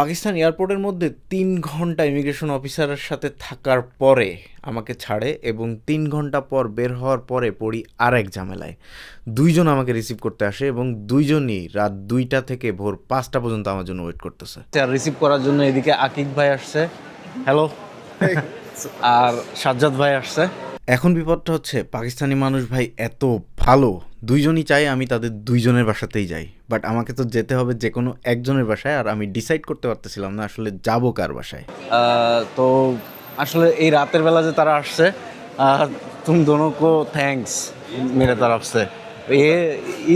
পাকিস্তান এয়ারপোর্টের মধ্যে ৩ ঘন্টা ইমিগ্রেশন অফিসারের সাথে থাকার পরে আমাকে ছাড়ে এবং ৩ ঘন্টা পর বের হওয়ার পরে পড়ি আরেক ঝামেলায়। ২ জন আমাকে রিসিভ করতে আসে এবং ২ জনই রাত ২টা থেকে ভোর ৫টা পর্যন্ত আমার জন্য ওয়েট করতেছে। আর রিসিভ করার জন্য এদিকে আকিক ভাই আসছে, হ্যালো, আর সাজ্জাদ ভাই আসছে। এখন বিপদটা হচ্ছে পাকিস্তানি মানুষ ভাই এত ভালো, ২ জনই চাই আমি তাদের ২ জনের বাসাতেই যাই, বাট আমাকে তো যেতে হবে যে কোনো একজনের বাসায়, আর আমি ডিসাইড করতে পারতেছিলাম না আসলে যাবো কার বাসায়। তো আসলে এই রাতের বেলা যে তারা আসছে, तुम दोनों को थैंक्स मेरे तरफ से, ये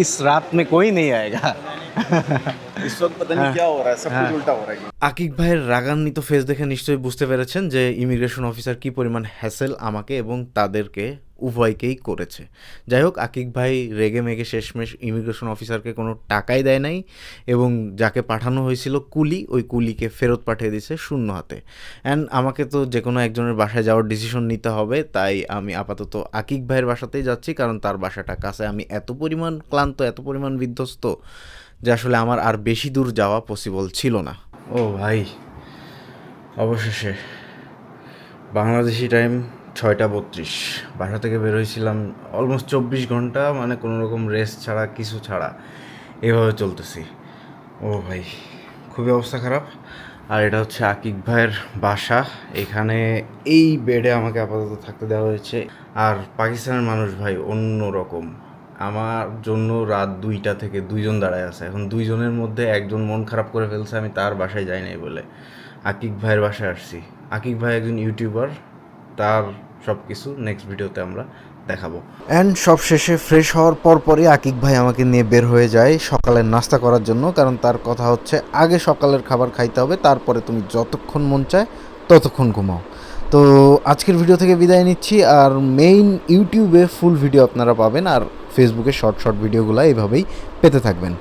इस रात में कोई नहीं आएगा। इस वक्त पता नहीं क्या हो रहा है, सब कुछ उल्टा हो रहा है। আকিক ভাইয়ের রাগান্বিত ফেস দেখে নিশ্চয়ই বুঝতে পেরেছেন যে ইমিগ্রেশন অফিসার কি পরিমাণ হ্যাসেল আমাকে এবং তাদেরকে উভয়কেই করেছে। যাই হোক, আকিক ভাই রেগে মেগে শেষমেশ ইমিগ্রেশন অফিসারকে কোনো টাকাই দেয় নাই এবং যাকে পাঠানো হয়েছিল কুলি, ওই কুলিকে ফেরত পাঠিয়ে দিয়েছে শূন্য হাতে। অ্যান্ড আমাকে তো যে কোনো একজনের বাসায় যাওয়ার ডিসিশন নিতে হবে, তাই আমি আপাতত আকিক ভাইয়ের বাসাতেই যাচ্ছি, কারণ তার বাসাটা কাছে। আমি এত পরিমাণ ক্লান্ত, এত পরিমাণ বিধ্বস্ত যে আসলে আমার আর বেশি দূর যাওয়া পসিবল ছিল না। ও ভাই, অবশেষে বাংলাদেশি টাইম 6টা 32, বাসা থেকে বের হয়েছিলাম অলমোস্ট 24 ঘন্টা, মানে কোনো রকম রেস্ট ছাড়া, কিছু ছাড়া এভাবে চলতেছি। ও ভাই, খুবই অবস্থা খারাপ। আর এটা হচ্ছে আকিক ভাইয়ের বাসা, এখানে এই বেডে আমাকে আপাতত থাকতে দেওয়া হয়েছে। আর পাকিস্তানের মানুষ ভাই অন্য রকম, আমার জন্য রাত 2টা থেকে 2 জন দাঁড়ায় আছে। এখন 2 জনের মধ্যে একজন মন খারাপ করে ফেলছে আমি তার বাসায় যাই নাই বলে আকিক ভাইয়ের বাসায় আসছি। আকিক ভাই একজন ইউটিউবার, তার সব কিছু নেক্সট ভিডিওতে আমরা দেখাবো। অ্যান্ড সব শেষে ফ্রেশ হওয়ার পরই আকিক ভাই আমাকে নিয়ে বের হয়ে যায় সকালের নাস্তা করার জন্য, কারণ তার কথা হচ্ছে আগে সকালের খাবার খাইতে হবে, তারপরে তুমি যতক্ষণ মন চায় ততক্ষণ ঘুমাও। তো আজকের ভিডিও থেকে বিদায় নিচ্ছি। আর মেইন ইউটিউবে ফুল ভিডিও আপনারা পাবেন, আর ফেসবুকে শর্ট ভিডিওগুলো এইভাবেই পেতে থাকবেন।